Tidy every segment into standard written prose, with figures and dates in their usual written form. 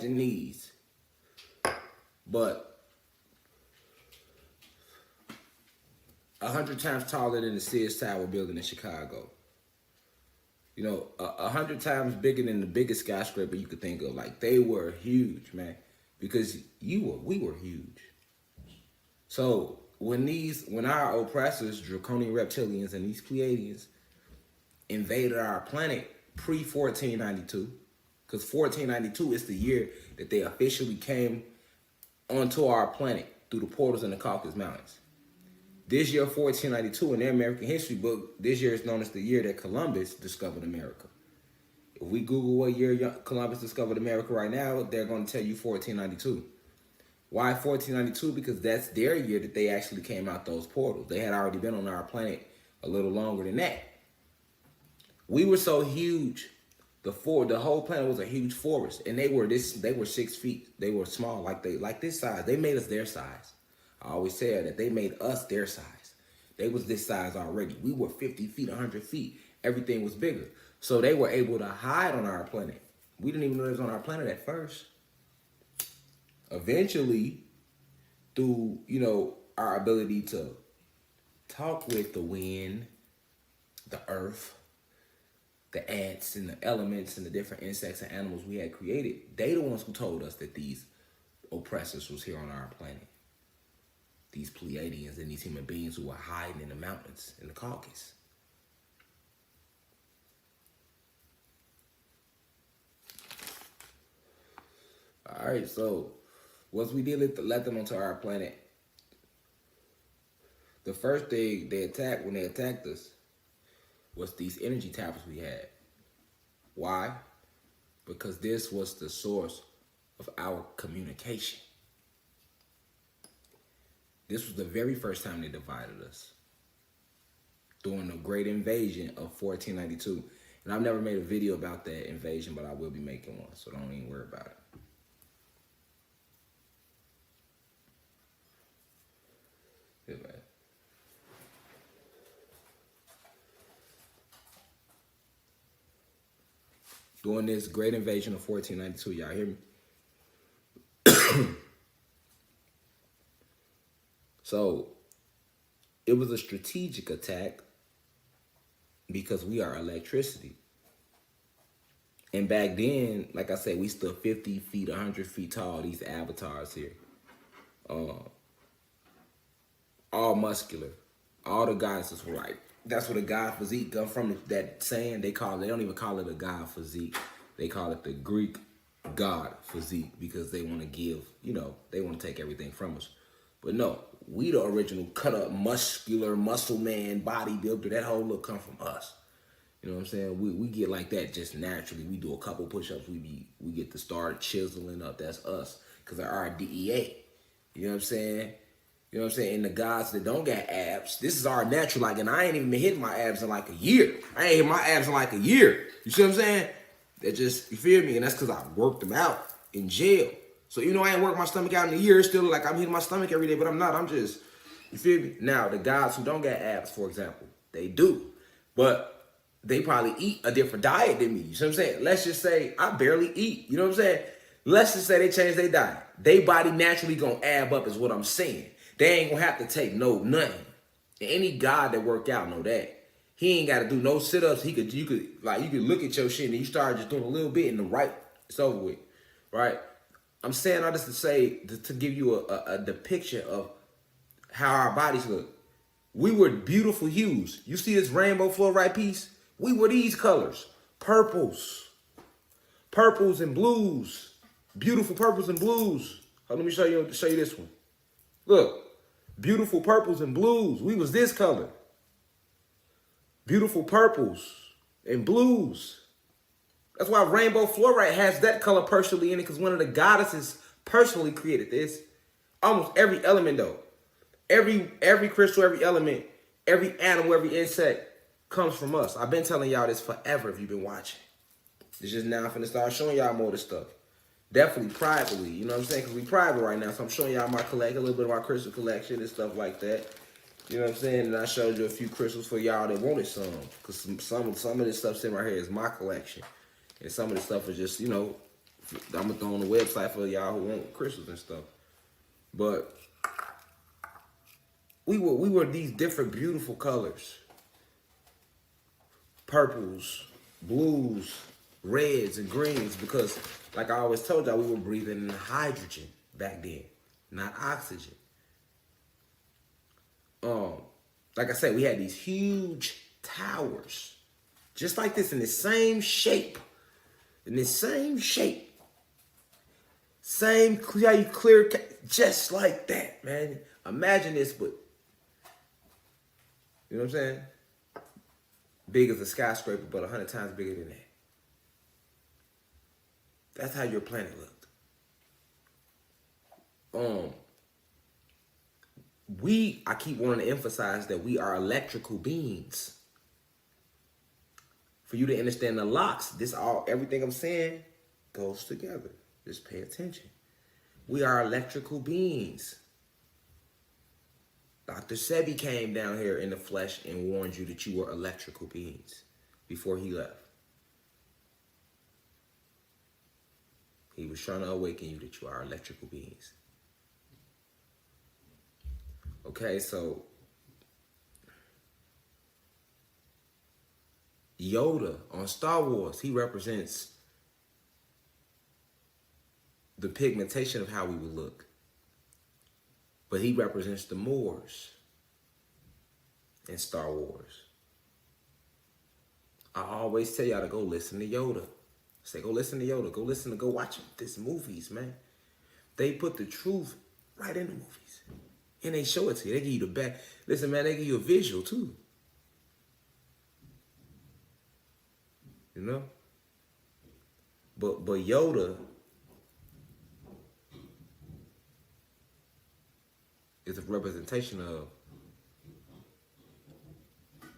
these, but 100 times taller than the Sears Tower building in Chicago. You know, 100 times bigger than the biggest skyscraper you could think of. Like, they were huge, man, because we were huge. So when our oppressors, draconian reptilians and these Pleiadians, invaded our planet pre 1492, because 1492 is the year that they officially came onto our planet through the portals in the Caucasus Mountains. This year, 1492, in their American history book, this year is known as the year that Columbus discovered America. If we Google what year Columbus discovered America right now, they're going to tell you 1492. Why 1492? Because that's their year that they actually came out those portals. They had already been on our planet a little longer than that. We were so huge. The whole planet was a huge forest, and they were 6 feet. They were small, like this size. They made us their size. I always say that they made us their size. They was this size already. We were 50 feet, 100 feet. Everything was bigger. So they were able to hide on our planet. We didn't even know it was on our planet at first. Eventually, through, our ability to talk with the wind, the earth, the ants and the elements and the different insects and animals we had created, they the ones who told us that these oppressors was here on our planet. These Pleiadians and these human beings who were hiding in the mountains in the Caucasus. All right, so once we did let them onto our planet, the first thing they attacked when they attacked us was these energy tablets we had. Why? Because this was the source of our communication. This was the very first time they divided us, during the Great Invasion of 1492. And I've never made a video about that invasion, but I will be making one, so don't even worry about it. Yeah, man. During this Great Invasion of 1492, y'all hear me? So it was a strategic attack because we are electricity. And back then, like I said, we stood 50 feet, 100 feet tall, these avatars here. All muscular. All the goddesses were like, that's where the god physique come from, that saying. They don't even call it a god physique. They call it the Greek god physique because they want to give, they want to take everything from us. But no, we the original cut up, muscular, muscle man, bodybuilder. That whole look come from us. You know what I'm saying? We get like that just naturally. We do a couple push-ups. We get to start chiseling up. That's us because of our DEA. You know what I'm saying? You know what I'm saying? And the guys that don't got abs, this is our natural. Like, and I ain't even been hitting my abs in like a year. I ain't hit my abs in like a year. You see what I'm saying? That just, you feel me? And that's because I worked them out in jail. So, I ain't worked my stomach out in a year. It's still like I'm hitting my stomach every day, but I'm not. I'm just, you feel me? Now, the guys who don't got abs, for example, they do. But they probably eat a different diet than me. You see what I'm saying? Let's just say I barely eat. You know what I'm saying? Let's just say they change their diet. They body naturally gonna ab up is what I'm saying. They ain't gonna have to take nothing. And any guy that work out know that. He ain't gotta do no sit-ups. You could look at your shit and you start just doing a little bit in the right, it's over with. Right? I'm saying all this to say, to give you a depiction of how our bodies look. We were beautiful hues. You see this rainbow fluorite piece? We were these colors. Purples and blues. Beautiful purples and blues. Let me show you this one. Look, beautiful purples and blues. We was this color. Beautiful purples and blues. That's why rainbow fluorite has that color personally in it, because one of the goddesses personally created this. Almost every element though. Every crystal, every element, every animal, every insect comes from us. I've been telling y'all this forever if you've been watching. It's just now I'm finna start showing y'all more of this stuff. Definitely privately, you know what I'm saying? Because we private right now, so I'm showing y'all my collection, a little bit of my crystal collection and stuff like that. You know what I'm saying? And I showed you a few crystals for y'all that wanted some. Because some of this stuff sitting right here is my collection. And some of the stuff is just, I'm gonna throw on the website for y'all who want crystals and stuff. But we were these different beautiful colors. Purples, blues, reds, and greens, because like I always told y'all, we were breathing in hydrogen back then, not oxygen. Like I said, we had these huge towers, just like this, in the same shape, same clear, just like that, man. Imagine this, but you know what I'm saying? Big as a skyscraper, but 100 times bigger than that. That's how your planet looked. I keep wanting to emphasize that we are electrical beings. For you to understand the locks, everything I'm saying goes together. Just pay attention. We are electrical beings. Dr. Sebi came down here in the flesh and warned you that you were electrical beings before he left. He was trying to awaken you that you are electrical beings. Okay, so Yoda on Star Wars, he represents the pigmentation of how we would look. But he represents the Moors in Star Wars. I always tell y'all to go listen to Yoda. Say, go listen to Yoda. Go watch these movies, man. They put the truth right in the movies. And they show it to you. They give you the back. Listen, man, they give you a visual too. You know? But Yoda is a representation of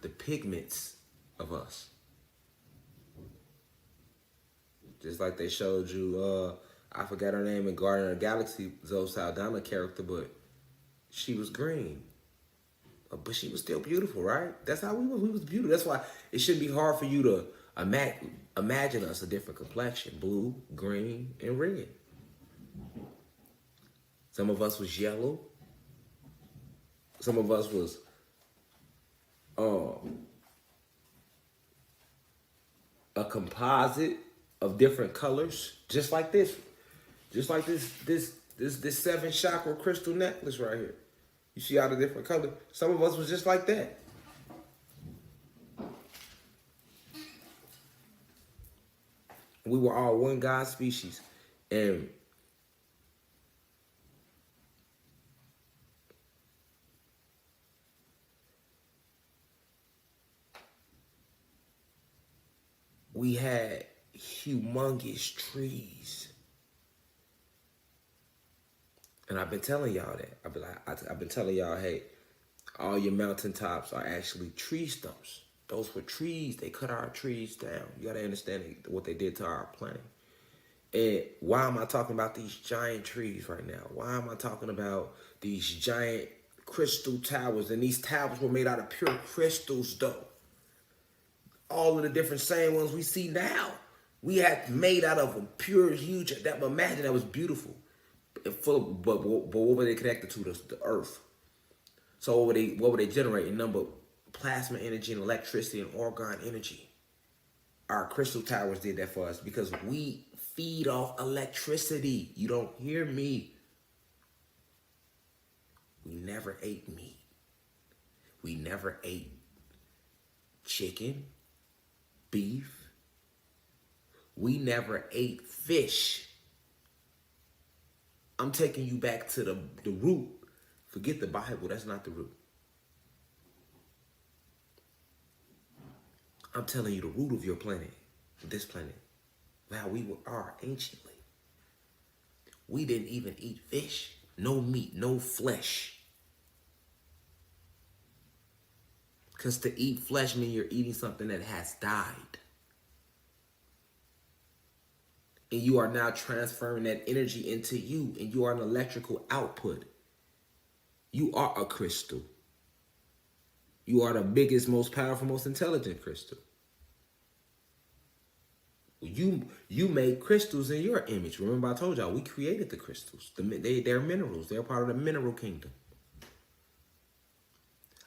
the pigments of us. Just like they showed you, I forgot her name in Guardian of the Galaxy, Zoe Saldana character, but she was green. But she was still beautiful, right? That's how we was. We was beautiful. That's why it shouldn't be hard for you to imagine us a different complexion. Blue, green, and red. Some of us was yellow. Some of us was a composite of different colors, just like this. Just like this 7 chakra crystal necklace right here. You see all the different colors? Some of us was just like that. We were all one God species. And we had humongous trees. And I've been telling y'all that. I've been telling y'all, hey, all your mountaintops are actually tree stumps. Those were trees. They cut our trees down. You got to understand what they did to our planet. And why am I talking about these giant trees right now? Why am I talking about these giant crystal towers? And these towers were made out of pure crystals, though. All of the different same ones we see now. We had made out of a pure, huge, imagine that was beautiful. But what were they connected to? The earth. So what were they generating? Number plasma energy and electricity and orgone energy. Our crystal towers did that for us because we feed off electricity. You don't hear me. We never ate meat. We never ate chicken, beef. We never ate fish. I'm taking you back to the root. Forget the Bible, that's not the root. I'm telling you the root of your planet, this planet, how we are anciently. We didn't even eat fish, no meat, no flesh. Because to eat flesh means you're eating something that has died. And you are now transferring that energy into you, and you are an electrical output. You are a crystal. You are the biggest, most powerful, most intelligent crystal. You made crystals in your image. Remember I told y'all we created the crystals. They're minerals. They're part of the mineral kingdom.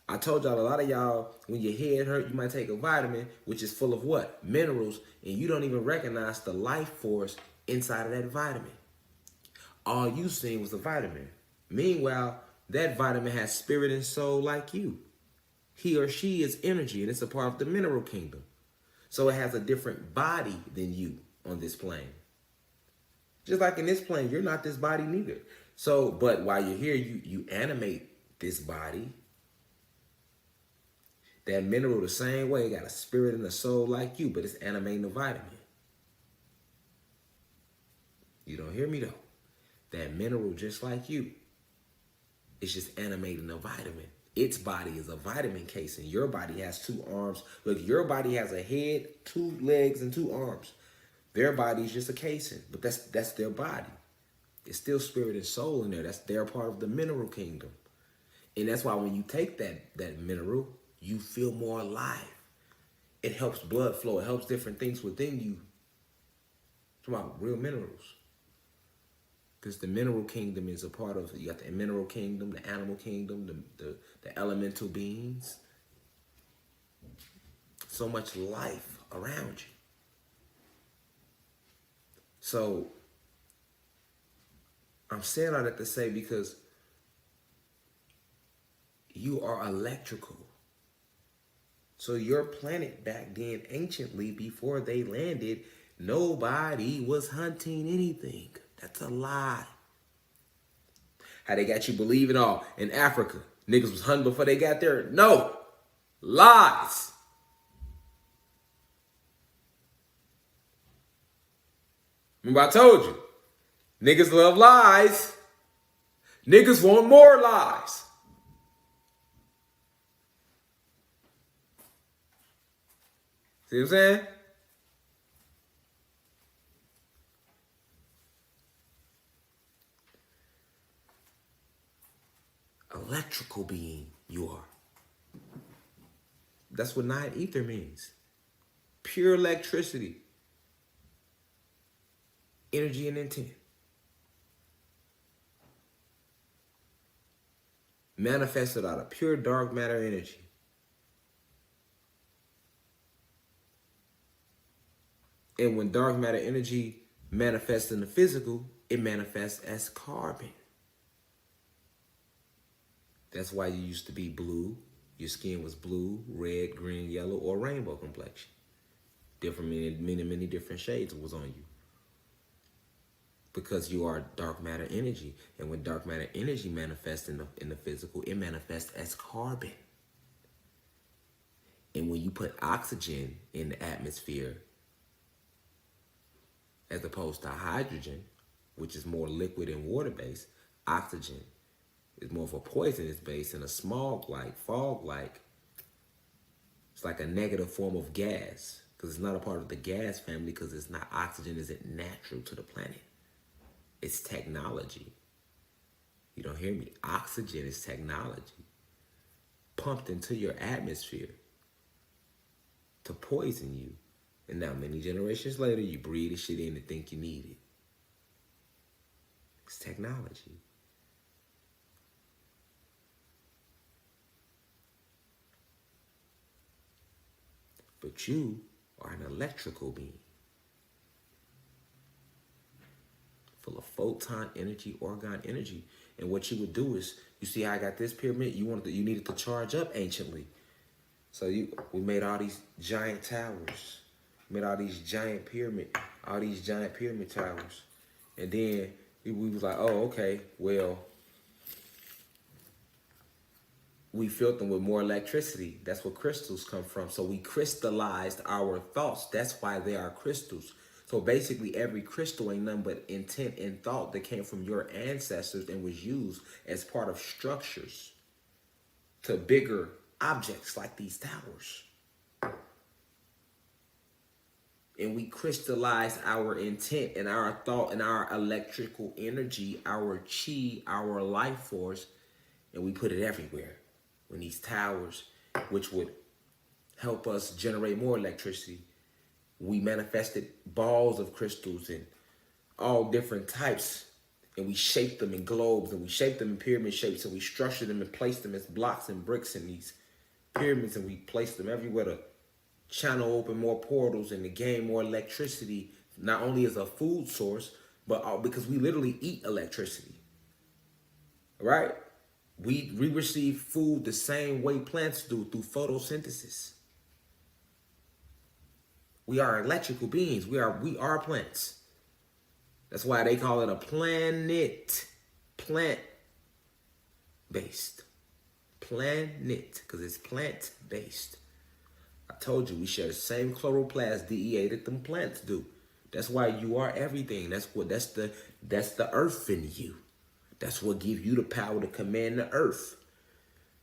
I told y'all a lot of y'all, when your head hurt, you might take a vitamin, which is full of what? Minerals, and you don't even recognize the life force inside of that vitamin. All you seen was the vitamin. Meanwhile, that vitamin has spirit and soul like you. He or she is energy, and it's a part of the mineral kingdom. So it has a different body than you on this plane. Just like in this plane, you're not this body neither. So, but while you're here, you animate this body. That mineral the same way, got a spirit and a soul like you, but it's animating the vitamin. You don't hear me though. That mineral just like you. It's just animating a vitamin. Its body is a vitamin casing. Your body has 2 arms. Look, your body has a head, 2 legs, and 2 arms. Their body is just a casing, but that's their body. It's still spirit and soul in there. That's their part of the mineral kingdom. And that's why when you take that mineral, you feel more alive. It helps blood flow. It helps different things within you. It's about real minerals. Because the mineral kingdom is a part of, you got the mineral kingdom, the animal kingdom, the elemental beings. So much life around you. So, I'm saying all that to say because you are electrical. So your planet back then, anciently, before they landed, nobody was hunting anything. That's a lie. How they got you believing all in Africa, niggas was hunting before they got there? No. Lies. Remember I told you, niggas love lies. Niggas want more lies. See what I'm saying? Electrical being you are. That's what nine ether means. Pure electricity. Energy and intent. Manifested out of pure dark matter energy. And when dark matter energy manifests in the physical, it manifests as carbon. That's why you used to be blue. Your skin was blue, red, green, yellow, or rainbow complexion. Different, many different shades was on you. Because you are dark matter energy. And when dark matter energy manifests in the physical, it manifests as carbon. And when you put oxygen in the atmosphere, as opposed to hydrogen, which is more liquid and water-based, oxygen is more of a poisonous base and a smog-like, fog-like. It's like a negative form of gas because it's not a part of the gas family because it's not, oxygen isn't natural to the planet. It's technology. You don't hear me? Oxygen is technology pumped into your atmosphere to poison you. And now many generations later, you breathe the shit in and think you need it. It's technology. But you are an electrical being. Full of photon energy, orgone energy. And what you would do is, you see how I got this pyramid? You needed to charge up anciently. So we made all these giant towers. Made all these giant pyramid towers. And then we was like, oh, okay, well, we filled them with more electricity. That's where crystals come from. So we crystallized our thoughts. That's why they are crystals. So basically every crystal ain't nothing but intent and thought that came from your ancestors and was used as part of structures to bigger objects like these towers. And we crystallize our intent and our thought and our electrical energy, our chi, our life force, and we put it everywhere. In these towers, which would help us generate more electricity, We manifested balls of crystals and all different types, and we shaped them in globes, and we shaped them in pyramid shapes, and we structured them and placed them as blocks and bricks in these pyramids, and we placed them everywhere to channel open more portals and to gain more electricity, not only as a food source, but because we literally eat electricity, right? We receive food the same way plants do, through photosynthesis. We are electrical beings. We are plants. That's why they call it a planet. Plant-based. Planet, because it's plant-based. I told you we share the same chloroplast DEA that them plants do. That's why you are everything. That's the earth in you. That's what gives you the power to command the earth.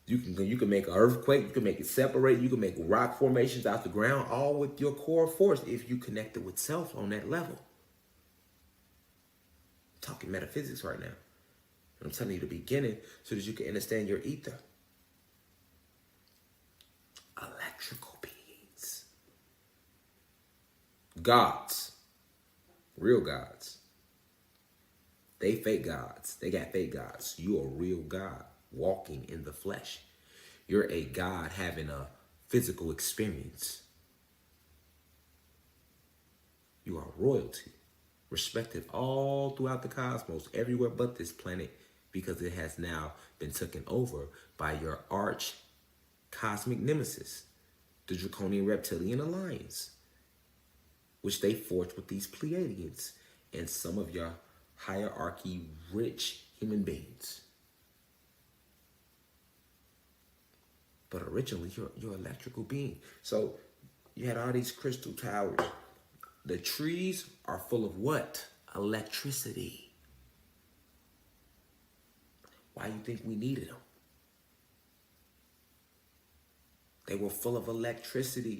You can make an earthquake, you can make it separate, you can make rock formations out the ground, all with your core force if you connect it with self on that level. I'm talking metaphysics right now. I'm telling you the beginning so that you can understand your ether. Electrical beings. Gods. Real gods. They fake gods. They got fake gods. You are a real God walking in the flesh. You're a God having a physical experience. You are royalty, respected all throughout the cosmos, everywhere but this planet, because it has now been taken over by your arch cosmic nemesis, the Draconian Reptilian Alliance, which they forged with these Pleiadians and some of your hierarchy rich human beings. But originally, you're an electrical being. So you had all these crystal towers. The trees are full of what? Electricity. Why do you think we needed them? They were full of electricity.